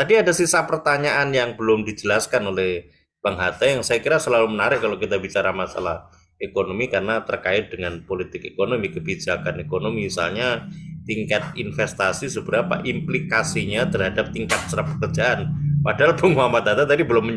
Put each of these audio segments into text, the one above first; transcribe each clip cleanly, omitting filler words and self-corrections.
tadi ada sisa pertanyaan yang belum dijelaskan oleh Bang Hatta yang saya kira selalu menarik kalau kita bicara masalah ekonomi karena terkait dengan politik ekonomi, kebijakan ekonomi, misalnya tingkat investasi seberapa implikasinya terhadap tingkat serap pekerjaan. Padahal Bung Muhammad Hatta tadi belum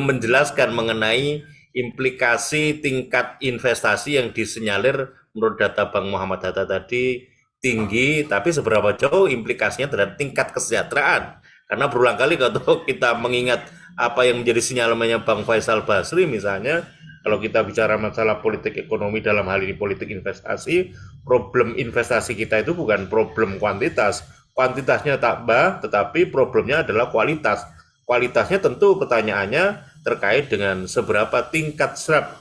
menjelaskan mengenai implikasi tingkat investasi yang disinyalir menurut data Bang Muhammad Hatta tadi tinggi, tapi seberapa jauh implikasinya terhadap tingkat kesejahteraan. Karena berulang kali kalau kita mengingat apa yang menjadi sinyalemennya Bang Faisal Basri misalnya, kalau kita bicara masalah politik ekonomi dalam hal ini politik investasi, problem investasi kita itu bukan problem kuantitas. Kuantitasnya tambah, tetapi problemnya adalah kualitas. Kualitasnya tentu pertanyaannya terkait dengan seberapa tingkat serap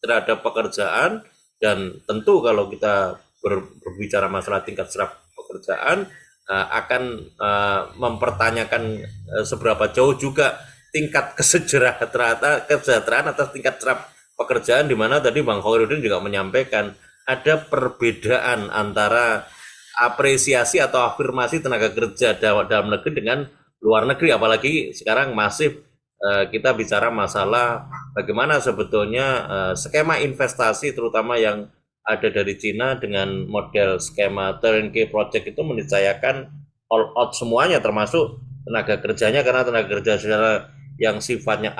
terhadap pekerjaan, dan tentu kalau kita berbicara masalah tingkat serap pekerjaan akan mempertanyakan seberapa jauh juga tingkat kesejahteraan atas tingkat serap pekerjaan, di mana tadi Bang Khairuddin juga menyampaikan ada perbedaan antara apresiasi atau afirmasi tenaga kerja dalam negeri dengan luar negeri, apalagi sekarang masif kita bicara masalah bagaimana sebetulnya skema investasi terutama yang ada dari Cina dengan model skema turnkey project itu meniscayakan all out semuanya termasuk tenaga kerjanya, karena tenaga kerja secara yang sifatnya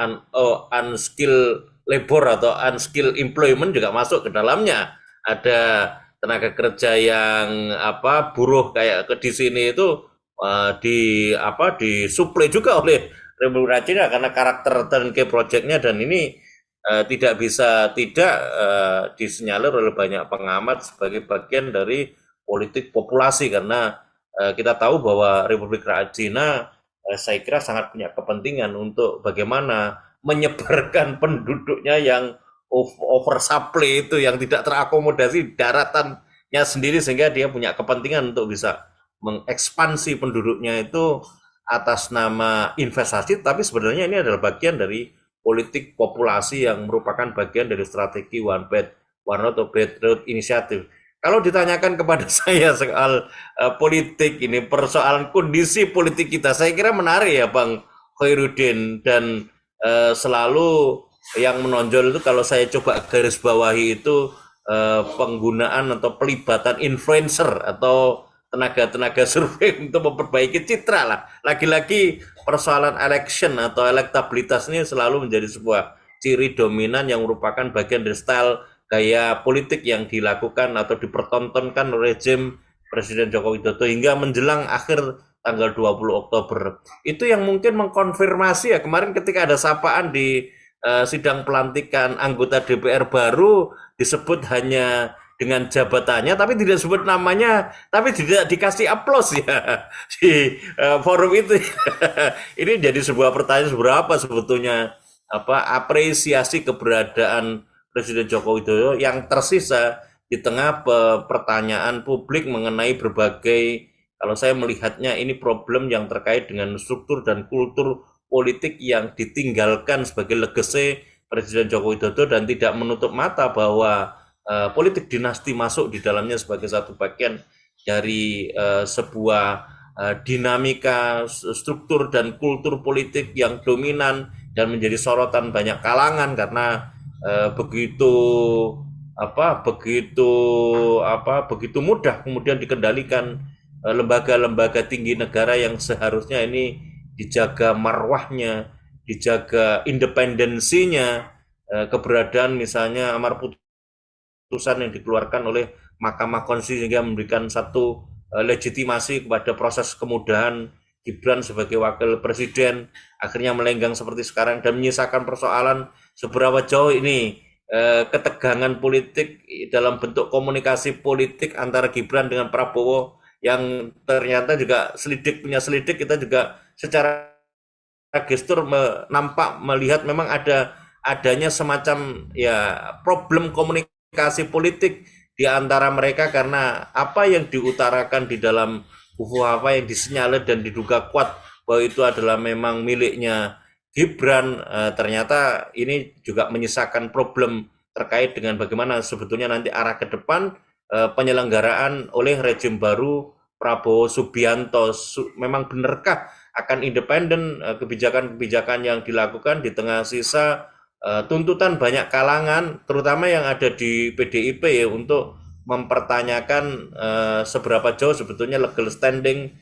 unskilled labor atau unskilled employment juga masuk ke dalamnya. Ada tenaga kerja yang buruh kayak di sini itu disuplai juga oleh Republik Cina karena karakter turnkey projectnya, dan ini tidak bisa tidak disinyalir oleh banyak pengamat sebagai bagian dari politik populasi, karena kita tahu bahwa Republik Rakyat Cina saya kira sangat punya kepentingan untuk bagaimana menyebarkan penduduknya yang oversupply itu, yang tidak terakomodasi daratannya sendiri, sehingga dia punya kepentingan untuk bisa mengekspansi penduduknya itu atas nama investasi, tapi sebenarnya ini adalah bagian dari politik populasi yang merupakan bagian dari strategi One Belt One Road atau Belt Road Initiative. Kalau ditanyakan kepada saya soal politik ini, persoalan kondisi politik kita, saya kira menarik ya Bang Khairuddin, dan selalu yang menonjol itu kalau saya coba garis bawahi itu penggunaan atau pelibatan influencer atau tenaga-tenaga survei untuk memperbaiki citra lah. Lagi-lagi persoalan election atau elektabilitas ini selalu menjadi sebuah ciri dominan yang merupakan bagian dari style gaya politik yang dilakukan atau dipertontonkan oleh rejim Presiden Joko Widodo hingga menjelang akhir tanggal 20 Oktober. Itu yang mungkin mengkonfirmasi ya kemarin ketika ada sapaan di sidang pelantikan anggota DPR baru, disebut hanya dengan jabatannya tapi tidak sebut namanya, tapi tidak dikasih aplaus ya di forum itu. Ini jadi sebuah pertanyaan, seberapa sebetulnya apresiasi keberadaan Presiden Joko Widodo yang tersisa di tengah pertanyaan publik mengenai berbagai, kalau saya melihatnya ini problem yang terkait dengan struktur dan kultur politik yang ditinggalkan sebagai legacy Presiden Joko Widodo, dan tidak menutup mata bahwa politik dinasti masuk di dalamnya sebagai satu bagian dari sebuah dinamika struktur dan kultur politik yang dominan dan menjadi sorotan banyak kalangan karena begitu begitu mudah kemudian dikendalikan lembaga-lembaga tinggi negara yang seharusnya ini dijaga marwahnya, dijaga independensinya, keberadaan misalnya amar putusan yang dikeluarkan oleh Mahkamah Konstitusi sehingga memberikan satu legitimasi kepada proses kemudahan Gibran sebagai wakil presiden, akhirnya melenggang seperti sekarang dan menyisakan persoalan seberapa jauh ini ketegangan politik dalam bentuk komunikasi politik antara Gibran dengan Prabowo yang ternyata juga punya selidik, kita juga secara gestur nampak melihat memang adanya semacam ya problem komunikasi politik di antara mereka, karena apa yang diutarakan di dalam buku apa yang disinyalir dan diduga kuat bahwa itu adalah memang miliknya Gibran, ternyata ini juga menyisakan problem terkait dengan bagaimana sebetulnya nanti arah ke depan penyelenggaraan oleh rejim baru Prabowo Subianto. Memang benarkah akan independen kebijakan-kebijakan yang dilakukan di tengah sisa tuntutan banyak kalangan, terutama yang ada di PDIP ya, untuk mempertanyakan seberapa jauh sebetulnya legal standing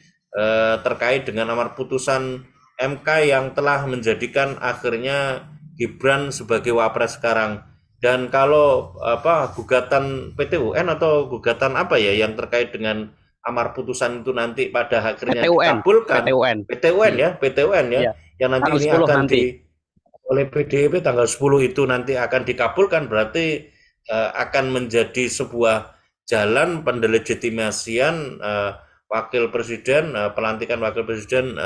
terkait dengan amar putusan MK yang telah menjadikan akhirnya Gibran sebagai wapres sekarang. Dan kalau gugatan PT UN atau gugatan apa ya yang terkait dengan amar putusan itu nanti pada akhirnya PTUN, dikabulkan, PTUN. PT UN ya, Iya, yang nanti tanggal ini 10 akan nanti. oleh PDIP tanggal 10 itu nanti akan dikabulkan, berarti akan menjadi sebuah jalan pendelegitimasian wakil presiden, pelantikan wakil presiden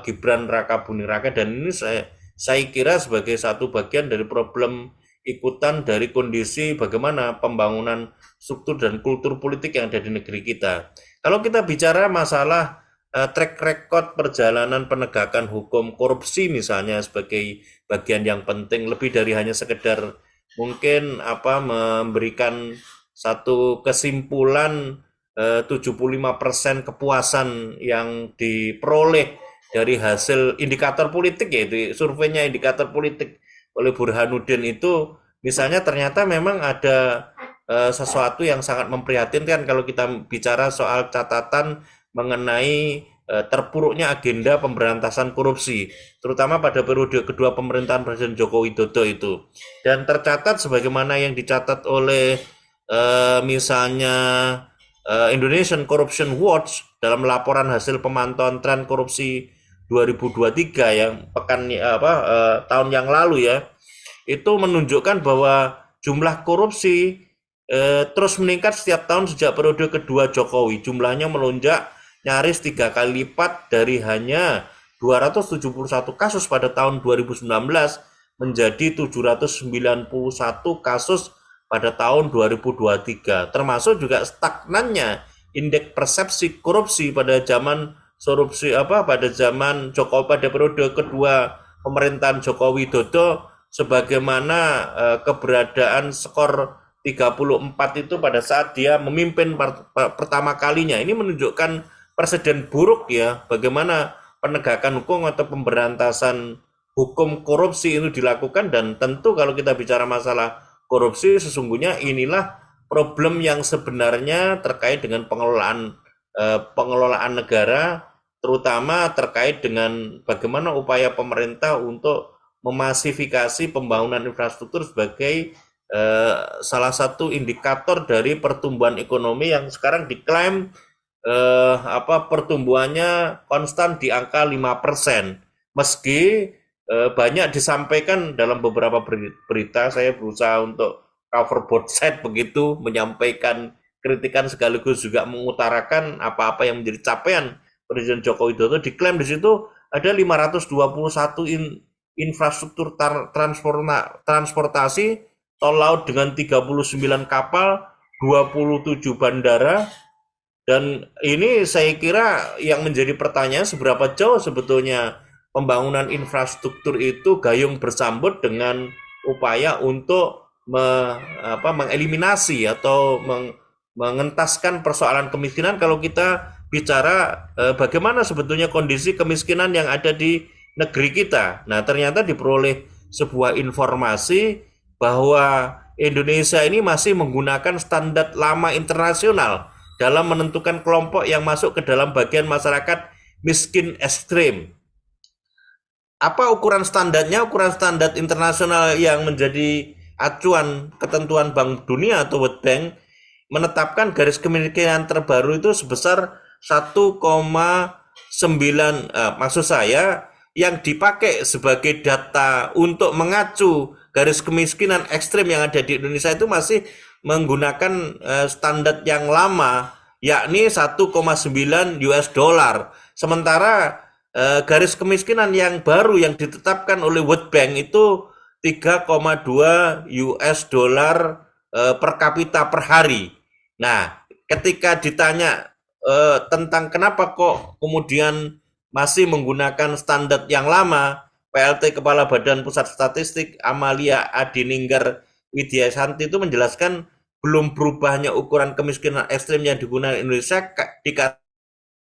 Gibran Rakabuming Raka, dan ini saya kira sebagai satu bagian dari problem ikutan dari kondisi bagaimana pembangunan struktur dan kultur politik yang ada di negeri kita. Kalau kita bicara masalah track record perjalanan penegakan hukum korupsi misalnya sebagai bagian yang penting, lebih dari hanya sekedar mungkin memberikan satu kesimpulan 75% kepuasan yang diperoleh dari hasil indikator politik, yaitu surveinya indikator politik oleh Burhanuddin itu, misalnya ternyata memang ada sesuatu yang sangat memprihatinkan kalau kita bicara soal catatan mengenai terpuruknya agenda pemberantasan korupsi, terutama pada periode kedua pemerintahan Presiden Joko Widodo itu. Dan tercatat sebagaimana yang dicatat oleh misalnya Indonesian Corruption Watch dalam laporan hasil pemantauan tren korupsi 2023 yang tahun yang lalu ya, itu menunjukkan bahwa jumlah korupsi terus meningkat setiap tahun sejak periode kedua Jokowi. Jumlahnya melonjak nyaris 3 kali lipat, dari hanya 271 kasus pada tahun 2019 menjadi 791 kasus pada tahun 2023. Termasuk juga stagnannya indeks persepsi korupsi pada zaman Jokowi, pada periode kedua pemerintahan Joko Widodo, sebagaimana keberadaan skor 34 itu pada saat dia memimpin pertama kalinya. Ini menunjukkan presiden buruk ya, bagaimana penegakan hukum atau pemberantasan hukum korupsi itu dilakukan. Dan tentu kalau kita bicara masalah korupsi, sesungguhnya inilah problem yang sebenarnya terkait dengan pengelolaan negara, terutama terkait dengan bagaimana upaya pemerintah untuk memasifikasi pembangunan infrastruktur sebagai salah satu indikator dari pertumbuhan ekonomi yang sekarang diklaim pertumbuhannya konstan di angka 5%. Meski banyak disampaikan dalam beberapa berita, saya berusaha untuk cover both side begitu, menyampaikan kritikan sekaligus juga mengutarakan apa-apa yang menjadi capaian Presiden Joko Widodo. Diklaim di situ ada 521 infrastruktur transportasi, tol laut dengan 39 kapal, 27 bandara. Dan ini saya kira yang menjadi pertanyaan, seberapa jauh sebetulnya pembangunan infrastruktur itu gayung bersambut dengan upaya untuk mengeliminasi atau mengentaskan persoalan kemiskinan. Kalau kita bicara bagaimana sebetulnya kondisi kemiskinan yang ada di negeri kita. Nah, ternyata diperoleh sebuah informasi bahwa Indonesia ini masih menggunakan standar lama internasional dalam menentukan kelompok yang masuk ke dalam bagian masyarakat miskin ekstrim. Apa ukuran standarnya? Ukuran standar internasional yang menjadi acuan ketentuan Bank Dunia atau World Bank menetapkan garis kemiskinan terbaru itu sebesar 1,9, maksud saya yang dipakai sebagai data untuk mengacu garis kemiskinan ekstrim yang ada di Indonesia itu masih menggunakan standar yang lama, yakni 1,9 US dollar. Sementara garis kemiskinan yang baru yang ditetapkan oleh World Bank itu 3,2 US dollar per kapita per hari. Nah, ketika ditanya tentang kenapa kok kemudian masih menggunakan standar yang lama, PLT Kepala Badan Pusat Statistik Amalia Adininggar Widyasanti itu menjelaskan belum berubahnya ukuran kemiskinan ekstrim yang digunakan Indonesia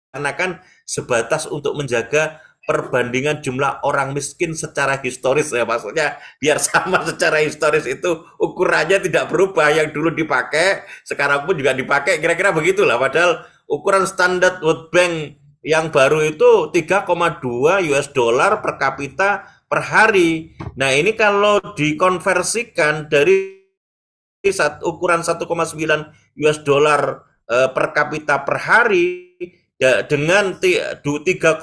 dilaksanakan sebatas untuk menjaga perbandingan jumlah orang miskin secara historis ya, maksudnya biar sama secara historis, itu ukurannya tidak berubah, yang dulu dipakai sekarang pun juga dipakai, kira-kira begitulah. Padahal ukuran standar World Bank yang baru itu 3,2 US dollar per kapita per hari. Nah, ini kalau dikonversikan dari ukuran 1,9 US dollar per kapita per hari ya, dengan 3,2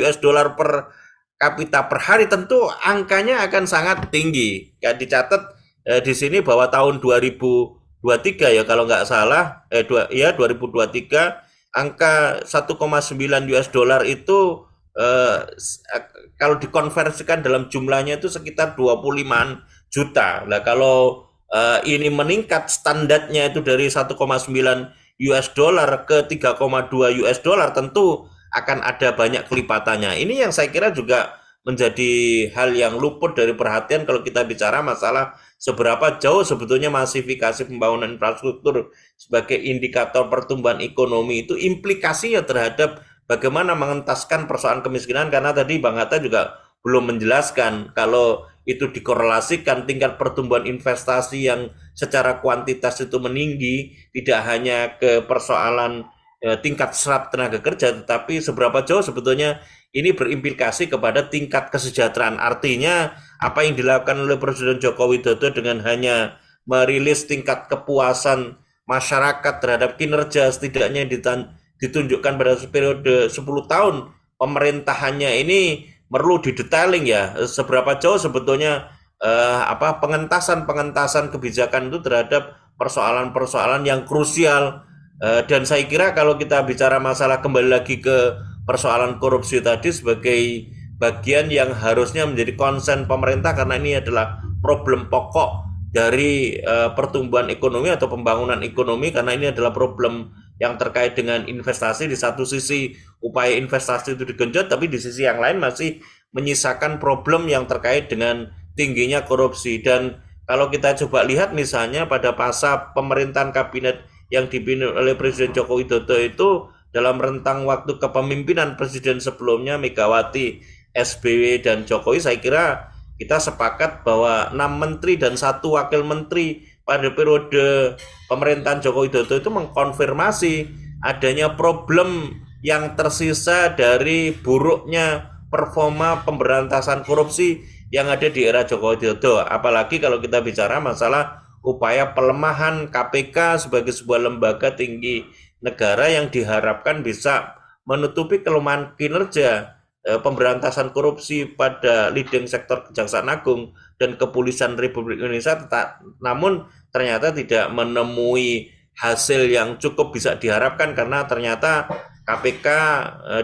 US dollar per kapita per hari, tentu angkanya akan sangat tinggi. Ya, dicatat di sini bahwa tahun 2023 ya kalau nggak salah, 2023 angka 1,9 US dollar itu kalau dikonversikan dalam jumlahnya itu sekitar 25 juta. Nah, kalau ini meningkat standarnya itu dari 1,9 US dollar ke 3,2 US dollar, tentu akan ada banyak kelipatannya. Ini yang saya kira juga menjadi hal yang luput dari perhatian kalau kita bicara masalah seberapa jauh sebetulnya masifikasi pembangunan infrastruktur sebagai indikator pertumbuhan ekonomi itu implikasinya terhadap bagaimana mengentaskan persoalan kemiskinan. Karena tadi Bang Hatta juga belum menjelaskan kalau itu dikorelasikan tingkat pertumbuhan investasi yang secara kuantitas itu meninggi, tidak hanya ke persoalan tingkat serap tenaga kerja, tetapi seberapa jauh sebetulnya ini berimplikasi kepada tingkat kesejahteraan. Artinya apa yang dilakukan oleh Presiden Joko Widodo dengan hanya merilis tingkat kepuasan masyarakat terhadap kinerja setidaknya ditunjukkan pada periode 10 tahun pemerintahannya ini perlu didetailing ya, seberapa jauh sebetulnya pengentasan kebijakan itu terhadap persoalan-persoalan yang krusial. Dan saya kira kalau kita bicara masalah kembali lagi ke persoalan korupsi tadi sebagai bagian yang harusnya menjadi konsen pemerintah, karena ini adalah problem pokok dari pertumbuhan ekonomi atau pembangunan ekonomi, karena ini adalah problem yang terkait dengan investasi. Di satu sisi upaya investasi itu digenjot, tapi di sisi yang lain masih menyisakan problem yang terkait dengan tingginya korupsi. Dan kalau kita coba lihat misalnya pada masa pemerintahan kabinet yang dipimpin oleh Presiden Joko Widodo itu dalam rentang waktu kepemimpinan presiden sebelumnya Megawati, SBY, dan Jokowi, saya kira kita sepakat bahwa 6 menteri dan 1 wakil menteri pada periode pemerintahan Joko Widodo itu mengkonfirmasi adanya problem yang tersisa dari buruknya performa pemberantasan korupsi yang ada di era Joko Widodo. Apalagi kalau kita bicara masalah upaya pelemahan KPK sebagai sebuah lembaga tinggi negara yang diharapkan bisa menutupi kelemahan kinerja pemberantasan korupsi pada leading sektor Kejaksaan Agung dan Kepolisian Republik Indonesia, namun ternyata tidak menemui hasil yang cukup bisa diharapkan, karena ternyata KPK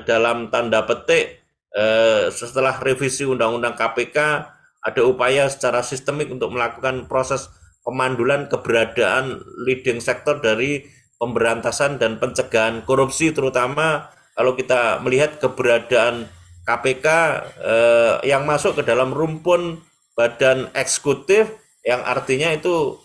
dalam tanda petik setelah revisi Undang-Undang KPK ada upaya secara sistemik untuk melakukan proses pemandulan keberadaan leading sektor dari pemberantasan dan pencegahan korupsi, terutama kalau kita melihat keberadaan KPK yang masuk ke dalam rumpun badan eksekutif, yang artinya itu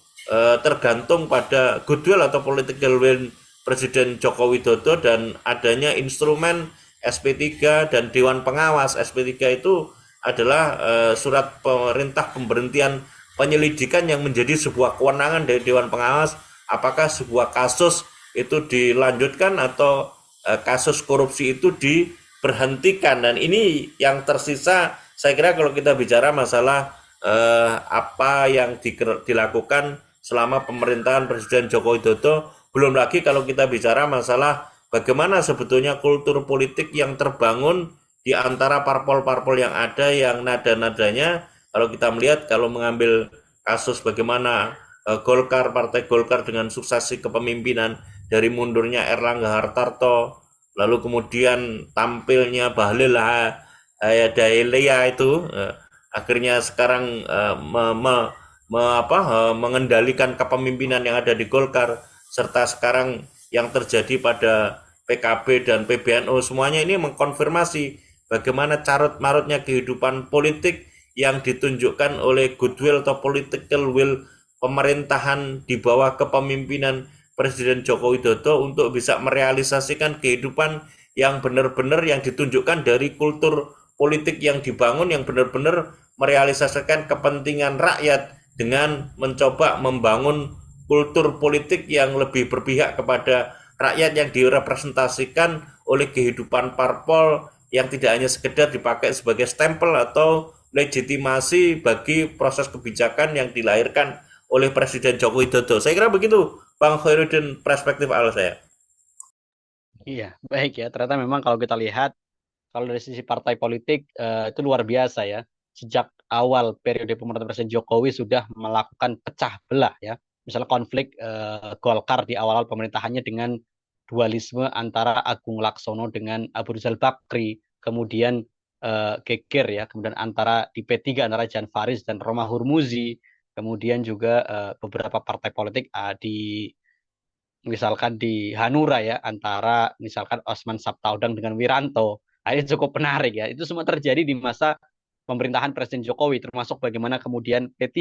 tergantung pada goodwill atau political will Presiden Joko Widodo dan adanya instrumen SP3 dan Dewan Pengawas. SP3 itu adalah surat perintah pemberhentian penyelidikan yang menjadi sebuah kewenangan dari Dewan Pengawas, apakah sebuah kasus itu dilanjutkan atau kasus korupsi itu diberhentikan. Dan ini yang tersisa, saya kira kalau kita bicara masalah apa yang dilakukan selama pemerintahan Presiden Joko Widodo, belum lagi kalau kita bicara masalah bagaimana sebetulnya kultur politik yang terbangun di antara parpol-parpol yang ada, yang nada-nadanya kalau kita melihat, kalau mengambil kasus bagaimana Golkar, Partai Golkar dengan suksesi kepemimpinan dari mundurnya Erlangga Hartarto, lalu kemudian tampilnya Bahlil Lahadalia itu akhirnya sekarang mengendalikan kepemimpinan yang ada di Golkar, serta sekarang yang terjadi pada PKB dan PBNU, semuanya ini mengkonfirmasi bagaimana carut marutnya kehidupan politik yang ditunjukkan oleh goodwill atau political will pemerintahan di bawah kepemimpinan Presiden Joko Widodo untuk bisa merealisasikan kehidupan yang benar-benar yang ditunjukkan dari kultur politik yang dibangun yang benar-benar merealisasikan kepentingan rakyat dengan mencoba membangun kultur politik yang lebih berpihak kepada rakyat yang direpresentasikan oleh kehidupan parpol yang tidak hanya sekedar dipakai sebagai stempel atau legitimasi bagi proses kebijakan yang dilahirkan oleh Presiden Joko Widodo. Saya kira begitu, Bang Khairuddin, perspektif awal saya. Iya, baik ya. Ternyata memang kalau kita lihat, kalau dari sisi partai politik itu luar biasa ya. Sejak awal periode pemerintahan Presiden Jokowi sudah melakukan pecah belah ya. Misalnya konflik Golkar di awal-awal pemerintahannya dengan dualisme antara Agung Laksono dengan Abu Rizal Bakri, kemudian geger ya, kemudian antara di P3 antara Jan Faris dan Romah Hurmuzi, kemudian juga beberapa partai politik di misalkan di Hanura ya antara misalkan Osman Sabtaudang dengan Wiranto. Nah, ini cukup menarik ya. Itu semua terjadi di masa pemerintahan Presiden Jokowi, termasuk bagaimana kemudian P3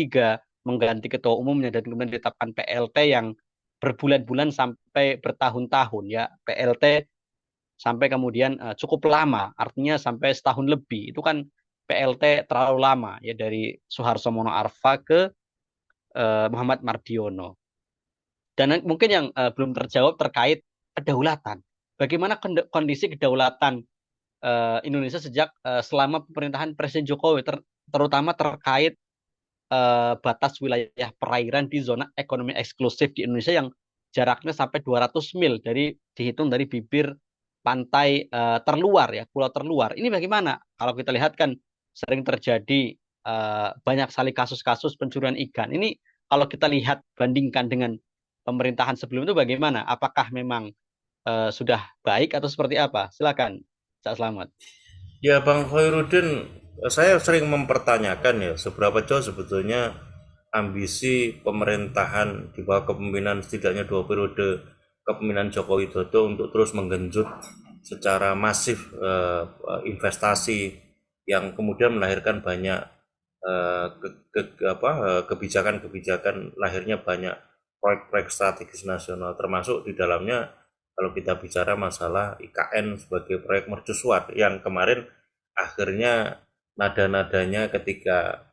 mengganti ketua umumnya dan kemudian ditetapkan PLT yang berbulan-bulan sampai bertahun-tahun ya. PLT sampai kemudian cukup lama, artinya sampai setahun lebih. Itu kan PLT terlalu lama ya dari Suharto Mono Arfa ke Muhammad Mardiono. Dan mungkin yang belum terjawab terkait kedaulatan. Bagaimana kondisi kedaulatan Indonesia sejak selama pemerintahan Presiden Jokowi, terutama terkait batas wilayah perairan di zona ekonomi eksklusif di Indonesia yang jaraknya sampai 200 mil dihitung dari bibir pantai terluar ya, pulau terluar. Ini bagaimana? Kalau kita lihat kan sering terjadi banyak sekali kasus-kasus pencurian ikan. Ini kalau kita lihat bandingkan dengan pemerintahan sebelum itu bagaimana? Apakah memang sudah baik atau seperti apa? Silakan, Cak Slamet. Ya, Bang Khairuddin, saya sering mempertanyakan ya, seberapa jauh sebetulnya ambisi pemerintahan di bawah kepemimpinan setidaknya 2 periode kepemimpinan Joko Widodo untuk terus menggenjot secara masif investasi yang kemudian melahirkan banyak kebijakan-kebijakan, lahirnya banyak proyek-proyek strategis nasional, termasuk di dalamnya kalau kita bicara masalah IKN sebagai proyek mercusuar yang kemarin akhirnya nada-nadanya ketika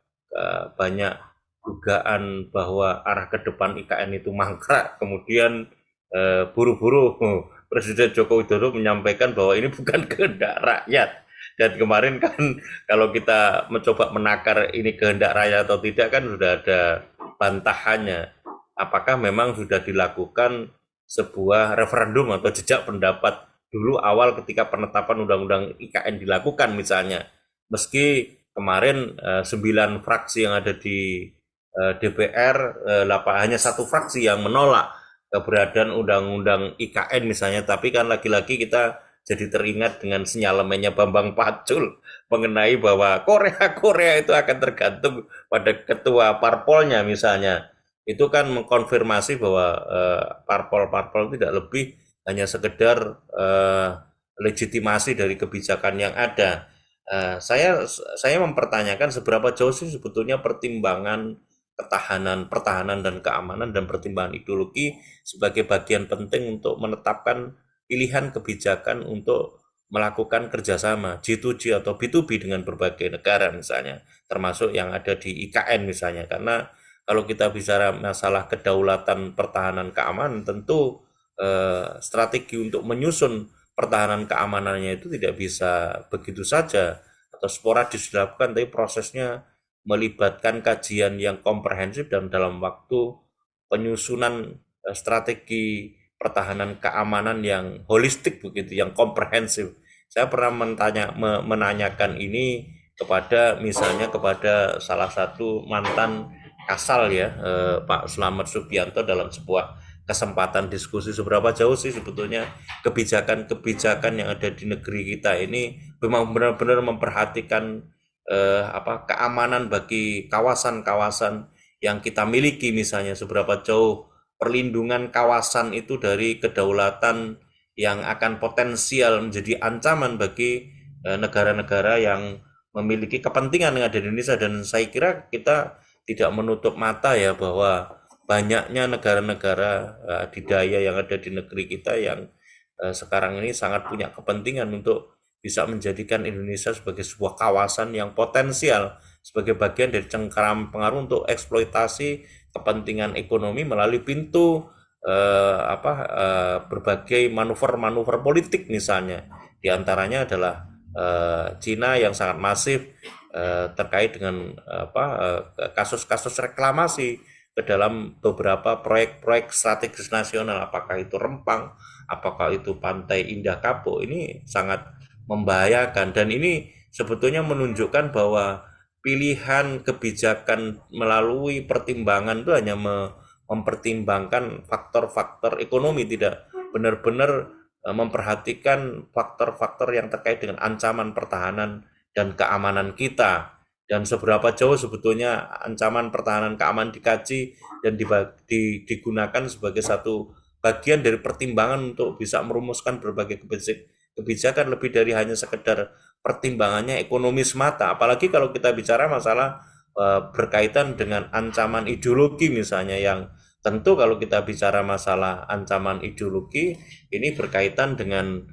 banyak dugaan bahwa arah ke depan IKN itu mangkrak, kemudian buru-buru Presiden Joko Widodo menyampaikan bahwa ini bukan kehendak rakyat. Dan kemarin kan kalau kita mencoba menakar ini kehendak rakyat atau tidak kan sudah ada bantahannya. Apakah memang sudah dilakukan sebuah referendum atau jejak pendapat dulu awal ketika penetapan undang-undang IKN dilakukan misalnya. Meski kemarin 9 fraksi yang ada di DPR hanya satu fraksi yang menolak keberadaan undang-undang IKN misalnya, tapi kan lagi-lagi kita jadi teringat dengan sinyalemennya Bambang Pacul mengenai bahwa Korea itu akan tergantung pada ketua parpolnya misalnya. Itu kan mengkonfirmasi bahwa parpol-parpol tidak lebih hanya sekedar legitimasi dari kebijakan yang ada. Saya mempertanyakan seberapa jauh sih sebetulnya pertimbangan pertahanan dan keamanan dan pertimbangan ideologi sebagai bagian penting untuk menetapkan pilihan kebijakan untuk melakukan kerjasama G2G atau B2B dengan berbagai negara misalnya, termasuk yang ada di IKN misalnya. Karena kalau kita bicara masalah kedaulatan pertahanan keamanan, tentu strategi untuk menyusun pertahanan keamanannya itu tidak bisa begitu saja atau sporadis dilakukan, tapi prosesnya melibatkan kajian yang komprehensif dan dalam waktu penyusunan strategi pertahanan keamanan yang holistik begitu, yang komprehensif. Saya pernah menanyakan ini misalnya kepada salah satu mantan Kasal ya, Pak Slamet Subianto dalam sebuah kesempatan diskusi seberapa jauh sih sebetulnya kebijakan-kebijakan yang ada di negeri kita ini memang benar-benar memperhatikan keamanan bagi kawasan-kawasan yang kita miliki misalnya, seberapa jauh perlindungan kawasan itu dari kedaulatan yang akan potensial menjadi ancaman bagi negara-negara yang memiliki kepentingan yang ada di Indonesia. Dan saya kira kita tidak menutup mata ya bahwa banyaknya negara-negara adidaya yang ada di negeri kita yang sekarang ini sangat punya kepentingan untuk bisa menjadikan Indonesia sebagai sebuah kawasan yang potensial sebagai bagian dari cengkeraman pengaruh untuk eksploitasi kepentingan ekonomi melalui pintu berbagai manuver-manuver politik misalnya. Di antaranya adalah Cina yang sangat masif terkait dengan kasus-kasus reklamasi ke dalam beberapa proyek-proyek strategis nasional, apakah itu Rempang, apakah itu Pantai Indah Kapuk. Ini sangat membahayakan dan ini sebetulnya menunjukkan bahwa pilihan kebijakan melalui pertimbangan itu hanya mempertimbangkan faktor-faktor ekonomi, tidak benar-benar memperhatikan faktor-faktor yang terkait dengan ancaman pertahanan dan keamanan kita, dan seberapa jauh sebetulnya ancaman pertahanan keamanan dikaji dan digunakan sebagai satu bagian dari pertimbangan untuk bisa merumuskan berbagai kebijakan lebih dari hanya sekedar pertimbangannya ekonomi semata. Apalagi kalau kita bicara masalah berkaitan dengan ancaman ideologi misalnya, yang tentu kalau kita bicara masalah ancaman ideologi ini berkaitan dengan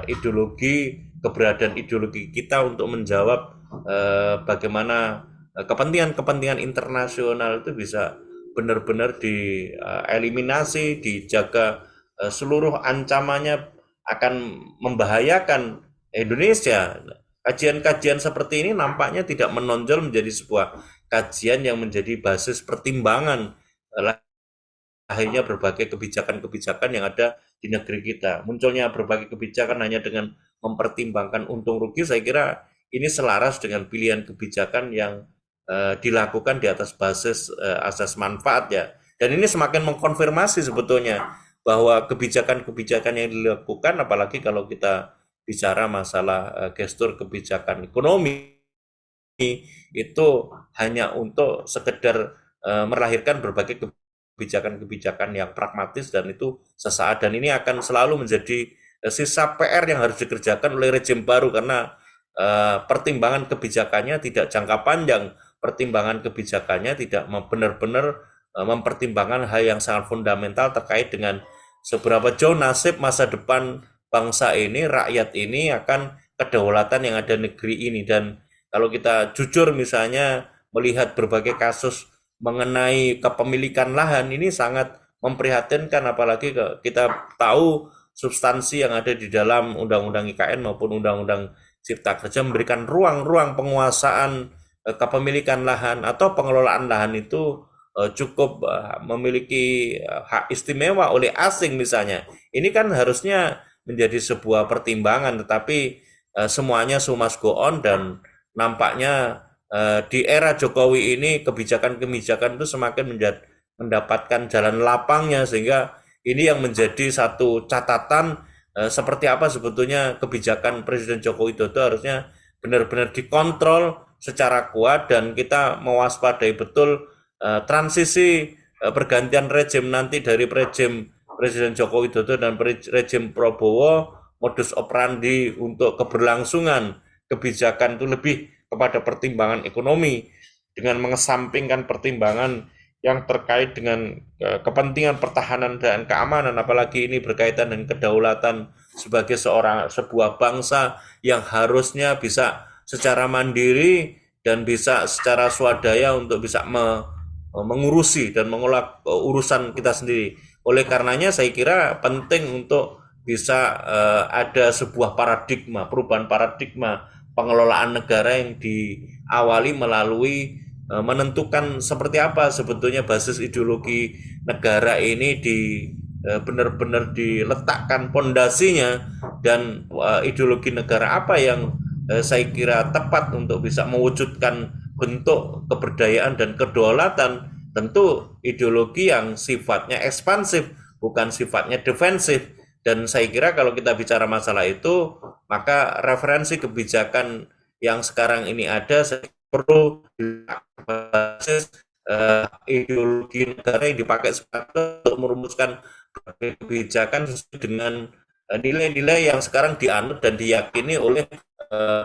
ideologi, keberadaan ideologi kita untuk menjawab bagaimana kepentingan-kepentingan internasional itu bisa benar-benar dieliminasi, dijaga seluruh ancamannya akan membahayakan Indonesia. Kajian-kajian seperti ini nampaknya tidak menonjol menjadi sebuah kajian yang menjadi basis pertimbangan akhirnya berbagai kebijakan-kebijakan yang ada di negeri kita. Munculnya berbagai kebijakan hanya dengan mempertimbangkan untung rugi, saya kira ini selaras dengan pilihan kebijakan yang dilakukan di atas basis asas manfaat ya. Dan ini semakin mengkonfirmasi sebetulnya bahwa kebijakan-kebijakan yang dilakukan, apalagi kalau kita bicara masalah gestur kebijakan ekonomi, itu hanya untuk sekedar melahirkan berbagai kebijakan-kebijakan yang pragmatis dan itu sesaat, dan ini akan selalu menjadi sisa PR yang harus dikerjakan oleh rejim baru karena pertimbangan kebijakannya tidak jangka panjang, pertimbangan kebijakannya tidak benar-benar mempertimbangkan hal yang sangat fundamental terkait dengan seberapa jauh nasib masa depan bangsa ini, rakyat ini akan kedaulatan yang ada negeri ini. Dan kalau kita jujur misalnya melihat berbagai kasus mengenai kepemilikan lahan ini sangat memprihatinkan, apalagi kita tahu substansi yang ada di dalam Undang-Undang IKN maupun Undang-Undang Cipta Kerja memberikan ruang-ruang penguasaan kepemilikan lahan atau pengelolaan lahan itu cukup memiliki hak istimewa oleh asing misalnya. Ini kan harusnya menjadi sebuah pertimbangan, tetapi semuanya so must go on, dan nampaknya di era Jokowi ini kebijakan-kebijakan itu semakin mendapatkan jalan lapangnya, sehingga ini yang menjadi satu catatan seperti apa sebetulnya kebijakan Presiden Joko Widodo harusnya benar-benar dikontrol secara kuat, dan kita mewaspadai betul transisi pergantian rejim nanti dari rejim Presiden Joko Widodo dan rejim Prabowo, modus operandi untuk keberlangsungan kebijakan itu lebih kepada pertimbangan ekonomi dengan mengesampingkan pertimbangan yang terkait dengan kepentingan pertahanan dan keamanan, apalagi ini berkaitan dengan kedaulatan sebagai sebuah bangsa yang harusnya bisa secara mandiri dan bisa secara swadaya untuk bisa mengurusi dan mengolah urusan kita sendiri. Oleh karenanya saya kira penting untuk bisa ada sebuah paradigma, perubahan paradigma pengelolaan negara yang diawali melalui menentukan seperti apa sebetulnya basis ideologi negara ini benar-benar diletakkan pondasinya, dan ideologi negara apa yang saya kira tepat untuk bisa mewujudkan bentuk keberdayaan dan kedaulatan. Tentu ideologi yang sifatnya ekspansif, bukan sifatnya defensif. Dan saya kira kalau kita bicara masalah itu, maka referensi kebijakan yang sekarang ini ada perlu basis ideologi negara yang dipakai sebagai untuk merumuskan kebijakan sesuai dengan nilai-nilai yang sekarang dianut dan diyakini oleh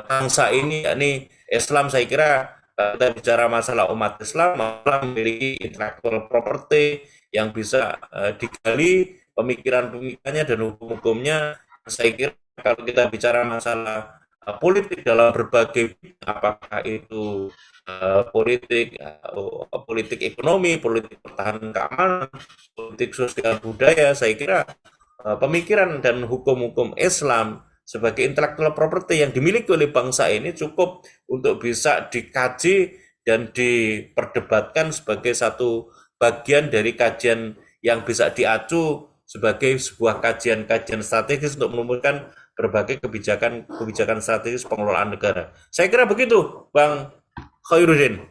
bangsa ini, yakni Islam. Saya kira kita bicara masalah umat Islam, malah memiliki intellectual property yang bisa digali pemikiran-pemikirannya dan hukum-hukumnya. Saya kira kalau kita bicara masalah politik dalam berbagai bidang, apakah itu politik ekonomi, politik pertahanan keamanan, politik sosial budaya, saya kira pemikiran dan hukum-hukum Islam sebagai intellectual property yang dimiliki oleh bangsa ini cukup untuk bisa dikaji dan diperdebatkan sebagai satu bagian dari kajian yang bisa diacu sebagai sebuah kajian-kajian strategis untuk menemukan berbagai kebijakan-kebijakan strategis pengelolaan negara. Saya kira begitu, Bang Khairuddin.